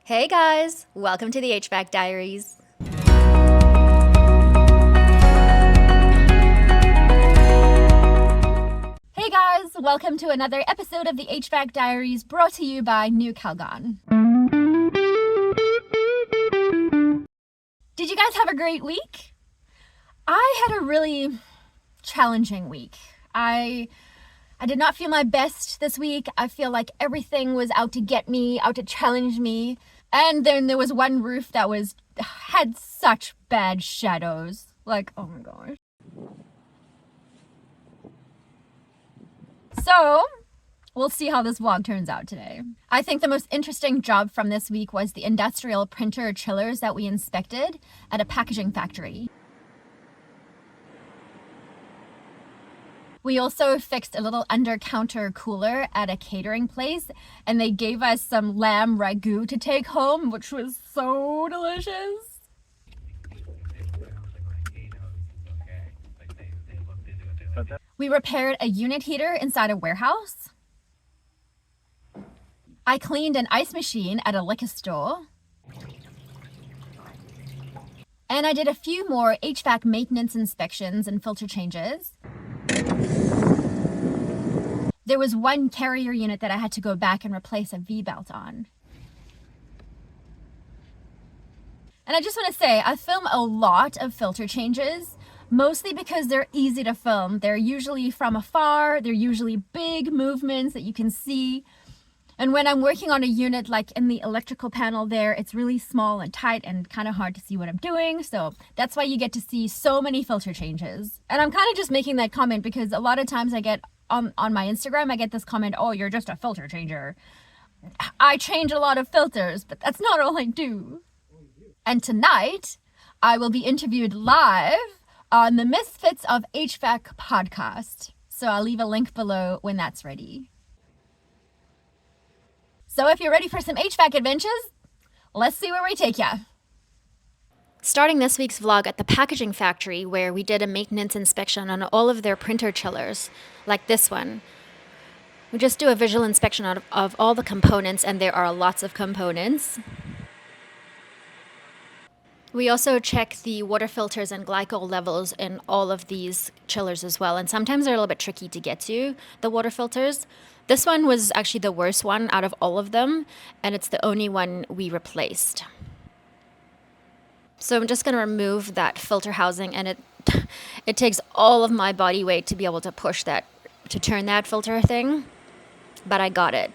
Hey guys, welcome to the HVAC Diaries. Hey guys, welcome to another episode of the HVAC Diaries brought to you by New Calgon. Did you guys have a great week? I had a really challenging week. I did not feel my best this week. I feel like everything was out to get me, out to challenge me. And then there was one roof that had such bad shadows. Like, oh my gosh. So, we'll see how this vlog turns out today. I think the most interesting job from this week was the industrial printer chillers that we inspected at a packaging factory. We also fixed a little undercounter cooler at a catering place, and they gave us some lamb ragu to take home, which was so delicious. We repaired a unit heater inside a warehouse. I cleaned an ice machine at a liquor store. And I did a few more HVAC maintenance inspections and filter changes. There was one carrier unit that I had to go back and replace a V-belt on. And I just want to say, I film a lot of filter changes, mostly because they're easy to film. They're usually from afar, they're usually big movements that you can see. And when I'm working on a unit like in the electrical panel there, it's really small and tight and kind of hard to see what I'm doing. So that's why you get to see so many filter changes. And I'm kind of just making that comment because a lot of times I get on my Instagram, I get this comment, oh, you're just a filter changer. I change a lot of filters, but that's not all I do. And tonight, I will be interviewed live on the Misfits of HVAC podcast. So I'll leave a link below when that's ready. So if you're ready for some HVAC adventures, let's see where we take ya. Starting this week's vlog at the packaging factory where we did a maintenance inspection on all of their printer chillers, like this one. We just do a visual inspection of all the components, and there are lots of components. We also check the water filters and glycol levels in all of these chillers as well, and sometimes they're a little bit tricky to get to, the water filters. This one was actually the worst one out of all of them, and it's the only one we replaced. So I'm just going to remove that filter housing, and it takes all of my body weight to be able to push that, to turn that filter thing, but I got it.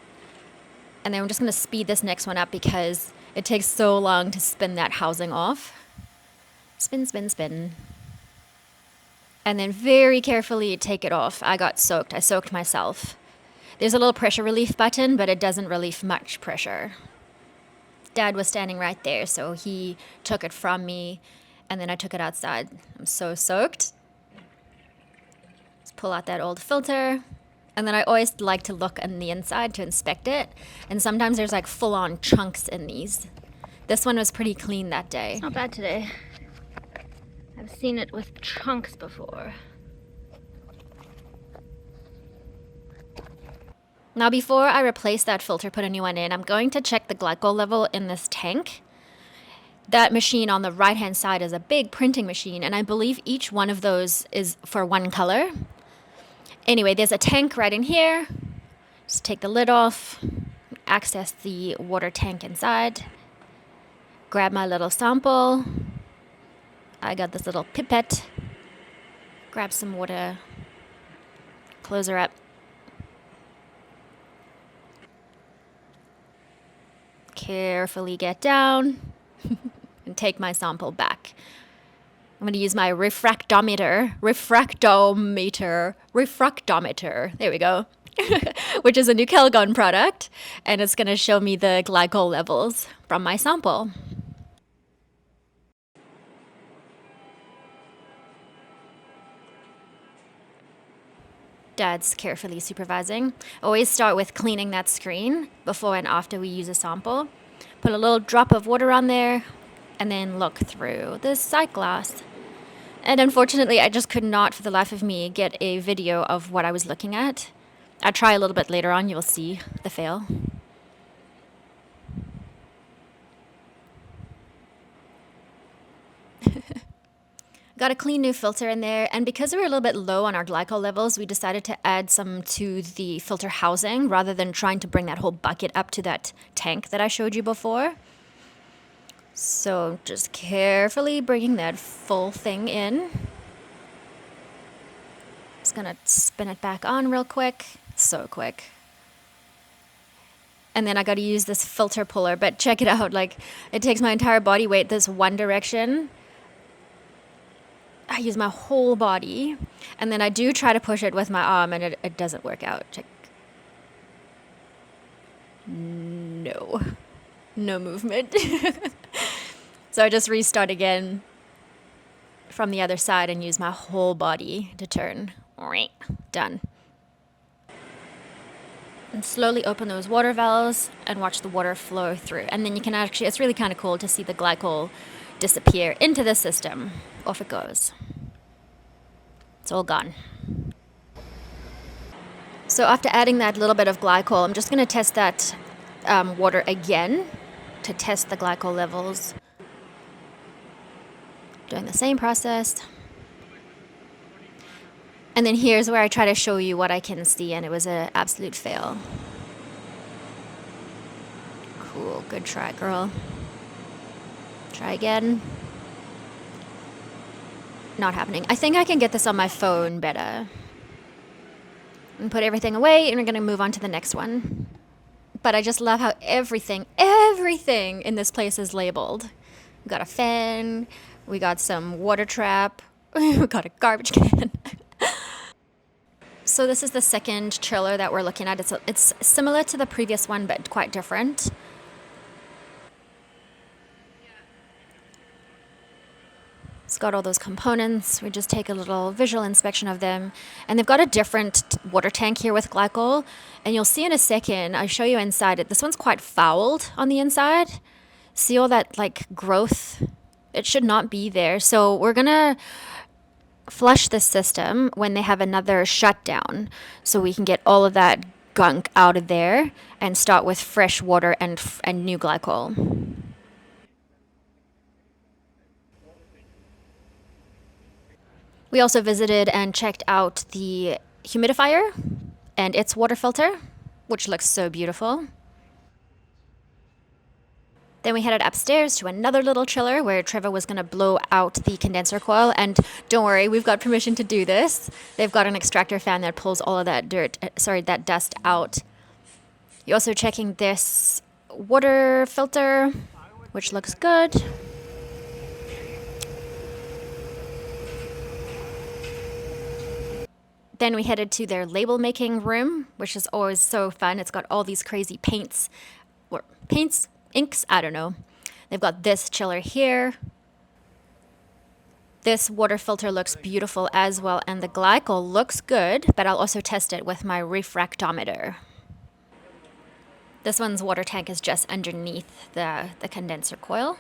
And then I'm just going to speed this next one up because it takes so long to spin that housing off. Spin, spin, spin. And then very carefully take it off. I got soaked. I soaked myself. There's a little pressure relief button, but it doesn't relieve much pressure. Dad was standing right there, so he took it from me, and then I took it outside. I'm so soaked. Let's pull out that old filter. And then I always like to look on the inside to inspect it. And sometimes there's like full-on chunks in these. This one was pretty clean that day. It's not bad today. I've seen it with chunks before. Now before I replace that filter, put a new one in, I'm going to check the glycol level in this tank. That machine on the right-hand side is a big printing machine, and I believe each one of those is for one color. Anyway, there's a tank right in here. Just take the lid off, access the water tank inside, grab my little sample. I got this little pipette, grab some water, close her up. Carefully get down and take my sample back. I'm going to use my refractometer, there we go, which is a New Calgon product, and it's going to show me the glycol levels from my sample. Dad's carefully supervising. Always start with cleaning that screen before and after we use a sample. Put a little drop of water on there, and then look through the sight glass. And unfortunately, I just could not, for the life of me, get a video of what I was looking at. I'll try a little bit later on, you'll see the fail. Got a clean new filter in there, and because we were a little bit low on our glycol levels, we decided to add some to the filter housing rather than trying to bring that whole bucket up to that tank that I showed you before. So just carefully bringing that full thing in. Just gonna spin it back on real quick. So quick. And then I gotta use this filter puller, but check it out, like it takes my entire body weight this one direction. I use my whole body, and then I do try to push it with my arm, and it doesn't work out. Check. No movement. So I just restart again from the other side and use my whole body to turn. Done. And slowly open those water valves and watch the water flow through. And then you can actually, it's really kind of cool to see the glycol disappear into the system. Off it goes. It's all gone. So after adding that little bit of glycol, I'm just going to test that water again to test the glycol levels. Doing the same process. And then here's where I try to show you what I can see, and it was an absolute fail. Cool, good try, girl. Try again. Not happening. I think I can get this on my phone better. And put everything away, and we're going to move on to the next one. But I just love how everything in this place is labeled. We got a fan, we got some water trap, we got a garbage can. So this is the second chiller that we're looking at. It's similar to the previous one, but quite different. It's got all those components. We just take a little visual inspection of them. And they've got a different water tank here with glycol. And you'll see in a second, I'll show you inside it. This one's quite fouled on the inside. See all that like growth? It should not be there. So we're gonna flush this system when they have another shutdown, so we can get all of that gunk out of there and start with fresh water and new glycol. We also visited and checked out the humidifier and its water filter, which looks so beautiful. Then we headed upstairs to another little chiller where Trevor was going to blow out the condenser coil. And don't worry, we've got permission to do this. They've got an extractor fan that pulls all of that that dust out. You're also checking this water filter, which looks good. Then we headed to their label making room, which is always so fun. It's got all these crazy paints, inks, I don't know. They've got this chiller here. This water filter looks beautiful as well, and the glycol looks good, but I'll also test it with my refractometer. This one's water tank is just underneath the condenser coil.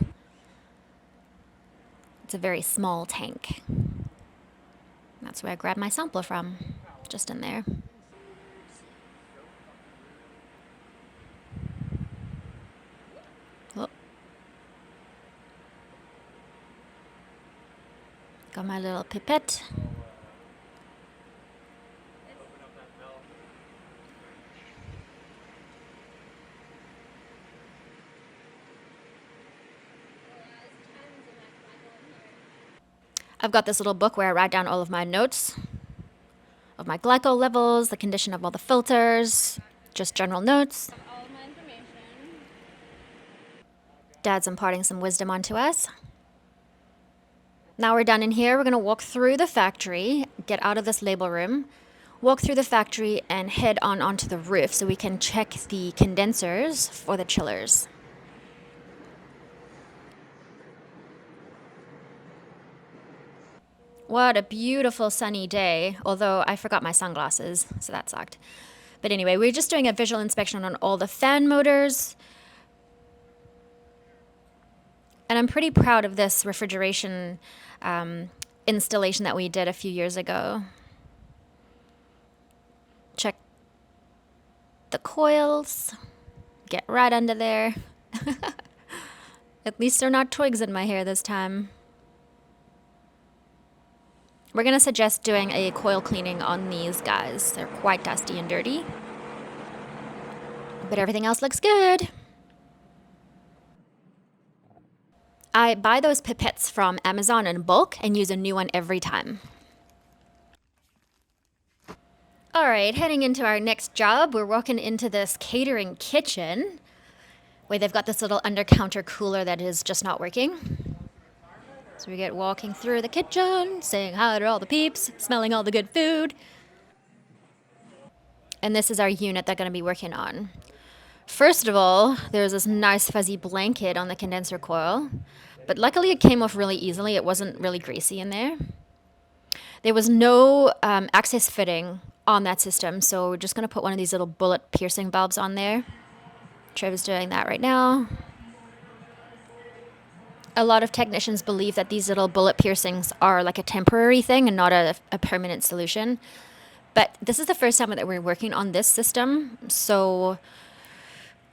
It's a very small tank. That's where I grabbed my sampler from, just in there. Oh. Got my little pipette. I've got this little book where I write down all of my notes of my glycol levels, the condition of all the filters, just general notes. All of my information. Dad's imparting some wisdom onto us. Now we're done in here. We're going to walk through the factory, get out of this label room, walk through the factory, and head onto the roof so we can check the condensers for the chillers. What a beautiful sunny day, although I forgot my sunglasses, so that sucked. But anyway, we're just doing a visual inspection on all the fan motors. And I'm pretty proud of this refrigeration installation that we did a few years ago. Check the coils, get right under there. At least they're not twigs in my hair this time. We're going to suggest doing a coil cleaning on these guys. They're quite dusty and dirty. But everything else looks good. I buy those pipettes from Amazon in bulk and use a new one every time. All right, heading into our next job, we're walking into this catering kitchen where they've got this little undercounter cooler that is just not working. So we get walking through the kitchen, saying hi to all the peeps, smelling all the good food. And this is our unit they're going to be working on. First of all, there's this nice fuzzy blanket on the condenser coil, but luckily it came off really easily. It wasn't really greasy in there. There was no access fitting on that system, so we're just going to put one of these little bullet piercing valves on there. Trevor's doing that right now. A lot of technicians believe that these little bullet piercings are like a temporary thing and not a permanent solution. But this is the first time that we're working on this system, so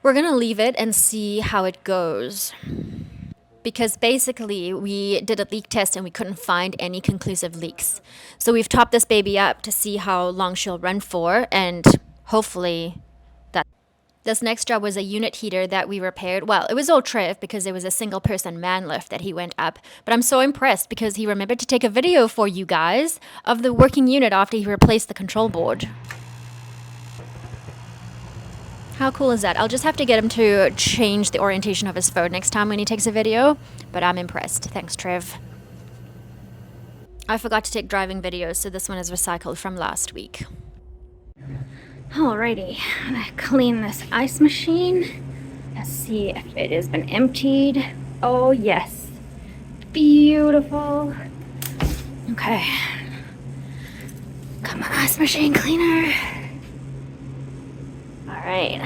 we're going to leave it and see how it goes. Because basically we did a leak test and we couldn't find any conclusive leaks. So we've topped this baby up to see how long she'll run for, and hopefully that. This next job was a unit heater that we repaired. Well, it was all Trev because there was a single person man lift that he went up. But I'm so impressed because he remembered to take a video for you guys of the working unit after he replaced the control board. How cool is that? I'll just have to get him to change the orientation of his phone next time when he takes a video. But I'm impressed. Thanks, Trev. I forgot to take driving videos, so this one is recycled from last week. Alrighty, I'm gonna clean this ice machine. Let's see if it has been emptied. Oh yes, beautiful. Okay, come on, ice machine cleaner. Alright.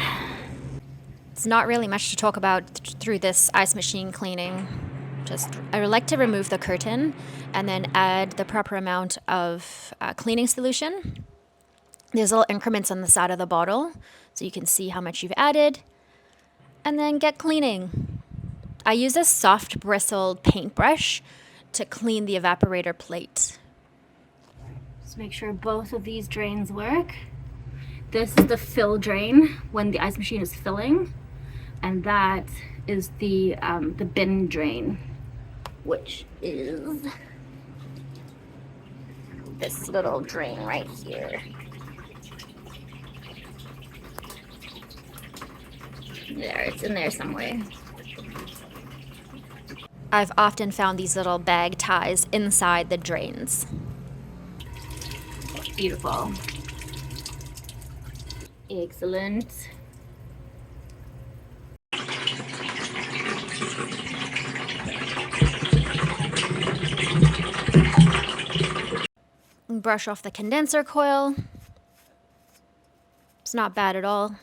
It's not really much to talk about through this ice machine cleaning. I would like to remove the curtain and then add the proper amount of cleaning solution. There's little increments on the side of the bottle, so you can see how much you've added. And then get cleaning. I use a soft bristled paintbrush to clean the evaporator plate. Just make sure both of these drains work. This is the fill drain when the ice machine is filling, and that is the bin drain, which is this little drain right here. There, it's in there somewhere. I've often found these little bag ties inside the drains. Beautiful. Excellent. Brush off the condenser coil. It's not bad at all.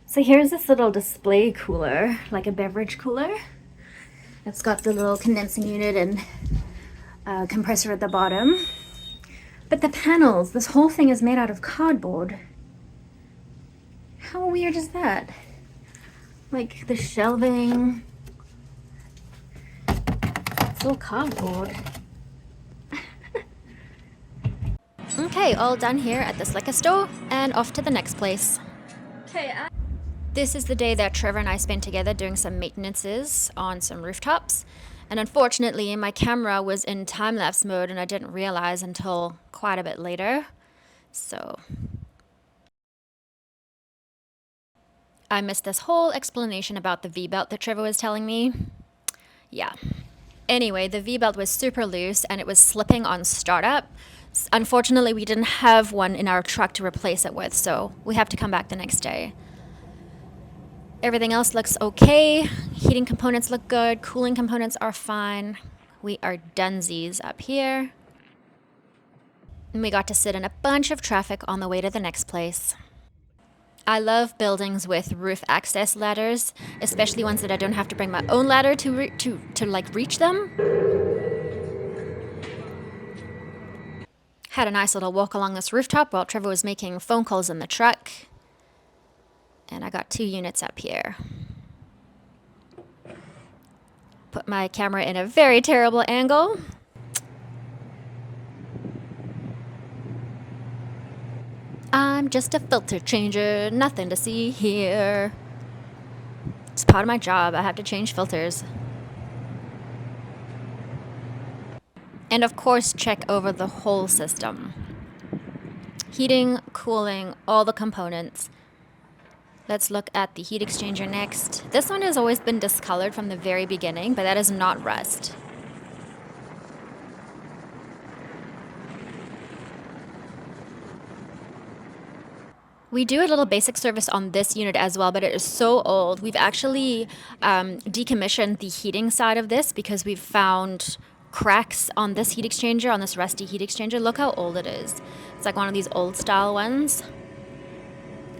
So here's this little display cooler, like a beverage cooler. It's got the little condensing unit and compressor at the bottom. But the panels, this whole thing is made out of cardboard. How weird is that? Like the shelving. It's all cardboard. Okay, all done here at this liquor store and off to the next place. Okay, This is the day that Trevor and I spent together doing some maintenances on some rooftops. And unfortunately, my camera was in time-lapse mode and I didn't realize until quite a bit later. So I missed this whole explanation about the V-belt that Trevor was telling me. Yeah. Anyway, the V-belt was super loose and it was slipping on startup. Unfortunately, we didn't have one in our truck to replace it with, so we have to come back the next day. Everything else looks okay. Heating components look good. Cooling components are fine. We are dunsies up here. And we got to sit in a bunch of traffic on the way to the next place. I love buildings with roof access ladders, especially ones that I don't have to bring my own ladder to reach them. Had a nice little walk along this rooftop while Trevor was making phone calls in the truck. And I got 2 units up here. put my camera in a very terrible angle. I'm just a filter changer, nothing to see here. It's part of my job, I have to change filters. And of course, check over the whole system. Heating, cooling, all the components. Let's look at the heat exchanger next. This one has always been discolored from the very beginning, but that is not rust. We do a little basic service on this unit as well, but it is so old. We've actually decommissioned the heating side of this because we've found cracks on this heat exchanger, on this rusty heat exchanger. Look how old it is. It's like one of these old style ones.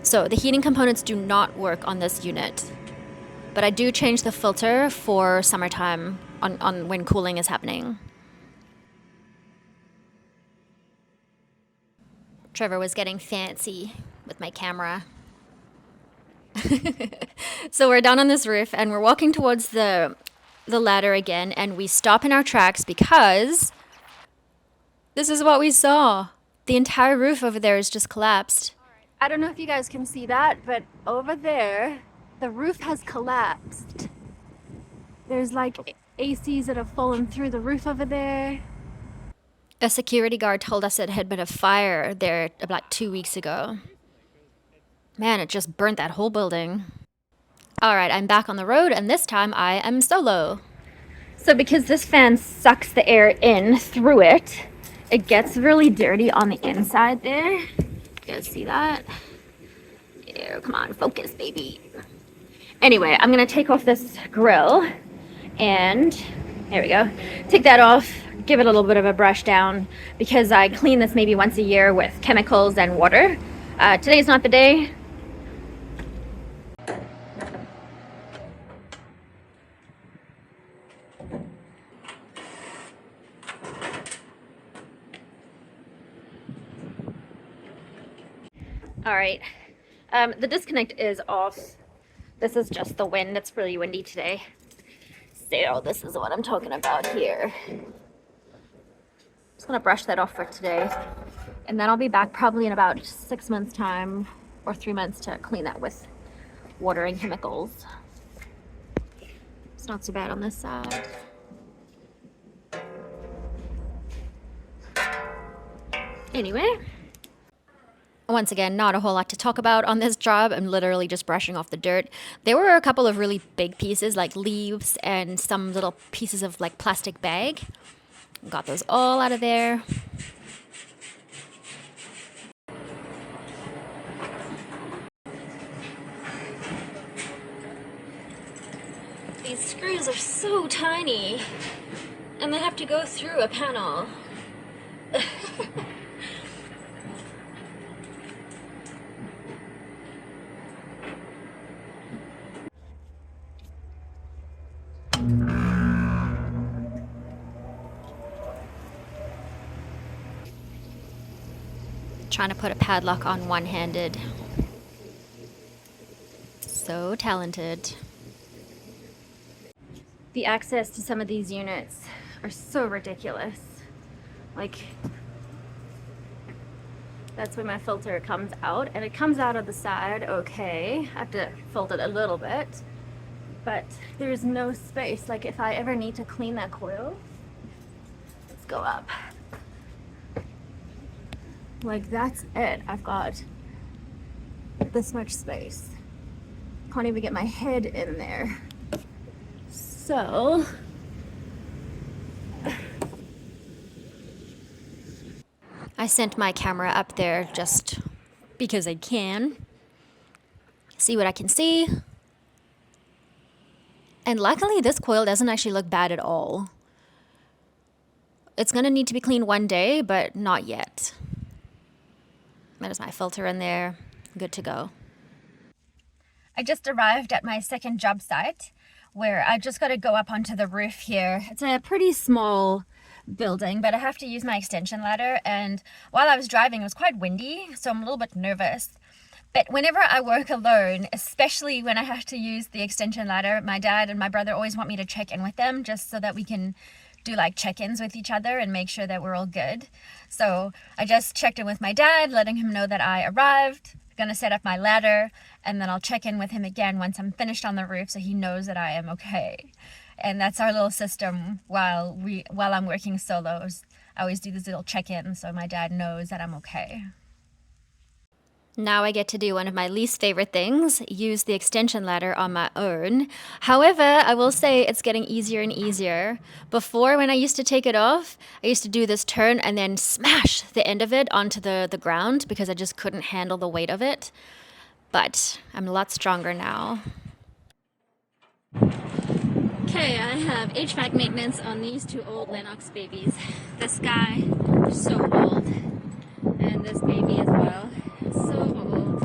So the heating components do not work on this unit, but I do change the filter for summertime on when cooling is happening. Trevor was getting fancy with my camera. So we're down on this roof and we're walking towards the ladder again, and we stop in our tracks because this is what we saw. The entire roof over there is just collapsed. I don't know if you guys can see that, but over there, the roof has collapsed. There's like ACs that have fallen through the roof over there. A security guard told us it had been a fire there about 2 weeks ago. Man, it just burnt that whole building. All right, I'm back on the road, and this time I am solo. So because this fan sucks the air in through it, it gets really dirty on the inside there. You guys see that? Yeah, come on, focus, baby. Anyway, I'm gonna take off this grill, and there we go. Take that off, give it a little bit of a brush down, because I clean this maybe once a year with chemicals and water. Today's not the day. All right, the disconnect is off. This is just the wind. It's really windy today. So this is what I'm talking about here. Just gonna brush that off for today. And then I'll be back probably in about 6 months time or 3 months to clean that with water and chemicals. It's not so bad on this side. Anyway. Once again, not a whole lot to talk about on this job. I'm literally just brushing off the dirt. There were a couple of really big pieces like leaves and some little pieces of like plastic bag. Got those all out of there. These screws are so tiny and they have to go through a panel. Trying to put a padlock on one-handed. So talented. The access to some of these units are so ridiculous. Like, that's where my filter comes out, and it comes out of the side, okay. I have to filter it a little bit, but there's no space. Like, if I ever need to clean that coil, let's go up. Like, that's it. I've got this much space. Can't even get my head in there. So, I sent my camera up there just because I can. See what I can see. And luckily, this coil doesn't actually look bad at all. It's gonna need to be cleaned one day, but not yet. There's my filter in there, good to go. I just arrived at my second job site where I just got to go up onto the roof here. It's a pretty small building, but I have to use my extension ladder, and while I was driving it was quite windy, so I'm a little bit nervous. But whenever I work alone, especially when I have to use the extension ladder, my dad and my brother always want me to check in with them just so that we can do like check-ins with each other and make sure that we're all good. So I just checked in with my dad, letting him know that I arrived, gonna set up my ladder, and then I'll check in with him again once I'm finished on the roof so he knows that I am okay. And that's our little system while I'm working solos. I always do this little check-in so my dad knows that I'm okay. Now I get to do one of my least favorite things, use the extension ladder on my own. However, I will say it's getting easier and easier. Before, when I used to take it off, I used to do this turn and then smash the end of it onto the ground because I just couldn't handle the weight of it. But I'm a lot stronger now. Okay, I have HVAC maintenance on these two old Lennox babies. This guy, so old, and this baby as well. So old.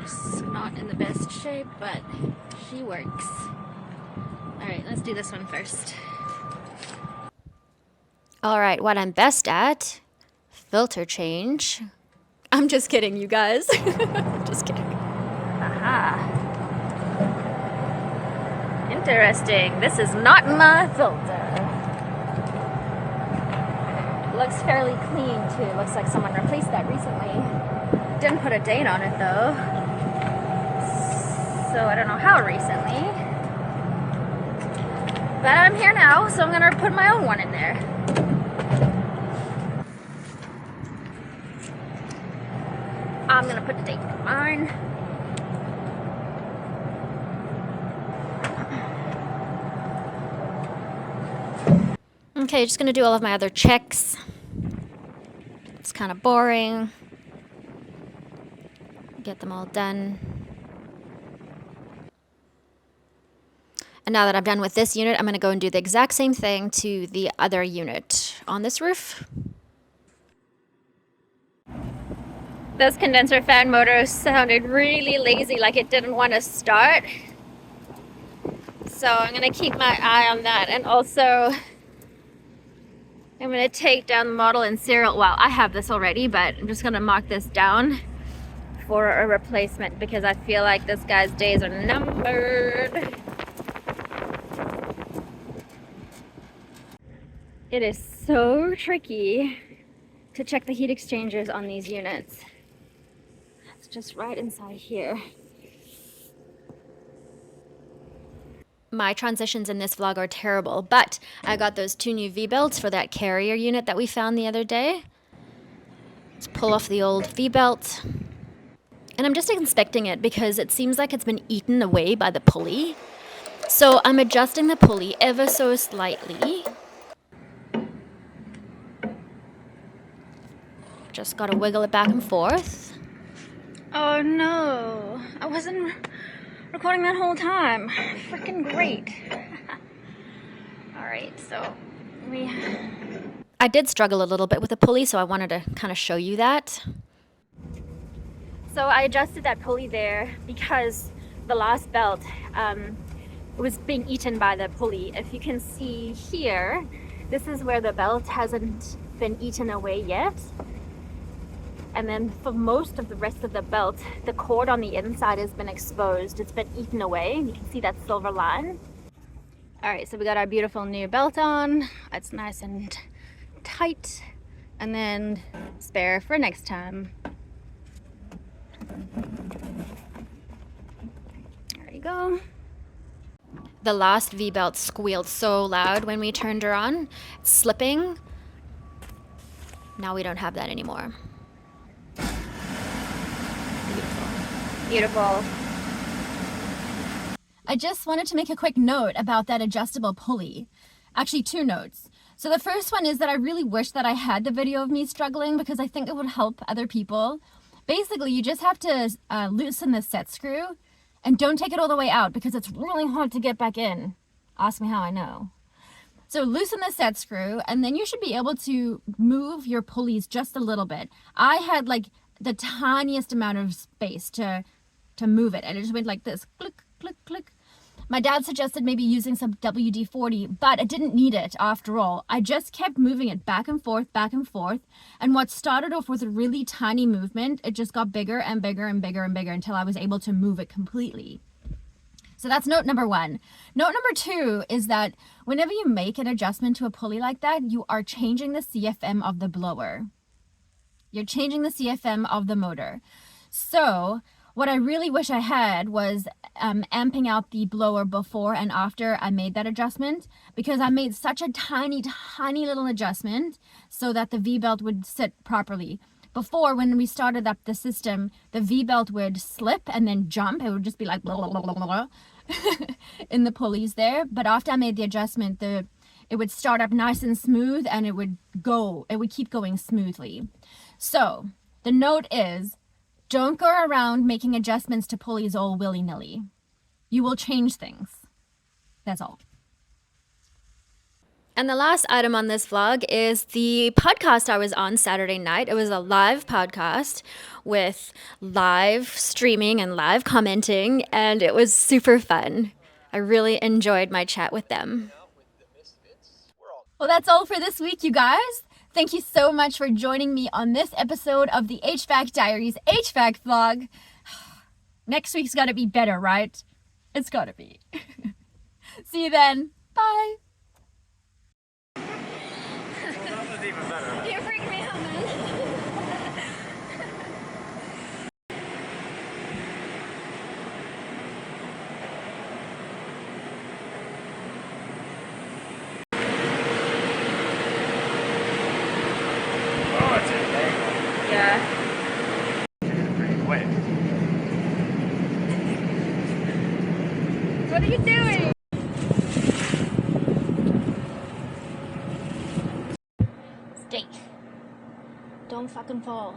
It's not in the best shape, but she works. Alright, let's do this one first. Alright, what I'm best at, filter change. I'm just kidding, you guys. Just kidding. Aha. Interesting. This is not my filter. Looks fairly clean too. Looks like someone replaced that recently. Didn't put a date on it though. So I don't know how recently. But I'm here now, so I'm gonna put my own one in there. I'm gonna put the date in mine. Okay, just gonna do all of my other checks. It's kind of boring. Get them all done. And now that I'm done with this unit, I'm gonna go and do the exact same thing to the other unit on this roof. This condenser fan motor sounded really lazy, like it didn't want to start. So I'm gonna keep my eye on that, and also I'm going to take down the model and serial. Well, I have this already, but I'm just going to mark this down for a replacement because I feel like this guy's days are numbered. It is so tricky to check the heat exchangers on these units. It's just right inside here. My transitions in this vlog are terrible, but I got those 2 new V-belts for that carrier unit that we found the other day. Let's pull off the old V-belt. And I'm just inspecting it because it seems like it's been eaten away by the pulley. So I'm adjusting the pulley ever so slightly. Just gotta wiggle it back and forth. Oh no, I wasn't recording that whole time. Freaking great. Alright, so I did struggle a little bit with the pulley, so I wanted to kind of show you that. So I adjusted that pulley there because the last belt was being eaten by the pulley. If you can see here, this is where the belt hasn't been eaten away yet. And then for most of the rest of the belt, the cord on the inside has been exposed. It's been eaten away. You can see that silver line. All right, so we got our beautiful new belt on. It's nice and tight. And then spare for next time. There you go. The last V-belt squealed so loud when we turned her on. It's slipping. Now we don't have that anymore. Beautiful. I just wanted to make a quick note about that adjustable pulley. Actually, 2 notes. So the first one is that I really wish that I had the video of me struggling because I think it would help other people. Basically, you just have to loosen the set screw and don't take it all the way out because it's really hard to get back in. Ask me how I know. So loosen the set screw and then you should be able to move your pulleys just a little bit. I had like the tiniest amount of space to move it, and it just went like this, click, click, click. My dad suggested maybe using some WD-40, but I didn't need it after all. I just kept moving it back and forth, and what started off with a really tiny movement, it just got bigger and bigger and bigger and bigger until I was able to move it completely. So that's note number one. Note number two is that whenever you make an adjustment to a pulley like that, you are changing the CFM of the blower. You're changing the CFM of the motor. So what I really wish I had was amping out the blower before and after I made that adjustment, because I made such a tiny little adjustment so that the V-belt would sit properly. Before, when we started up the system, the V-belt would slip and then jump. It would just be like blah, blah, blah, blah, blah, in the pulleys there. But after I made the adjustment, it would start up nice and smooth, and it would keep going smoothly. So the note is, don't go around making adjustments to pulleys all willy-nilly. You will change things. That's all. And the last item on this vlog is the podcast I was on Saturday night. It was a live podcast with live streaming and live commenting, and it was super fun. I really enjoyed my chat with them. Well, that's all for this week, you guys. Thank you so much for joining me on this episode of the HVAC Diaries HVAC vlog. Next week's gotta be better, right? It's gotta be. See you then. Bye. That was even better. You freaked me out, man. Oh, it's an angle. Yeah. Wait. What are you doing? Stay. Don't fucking fall.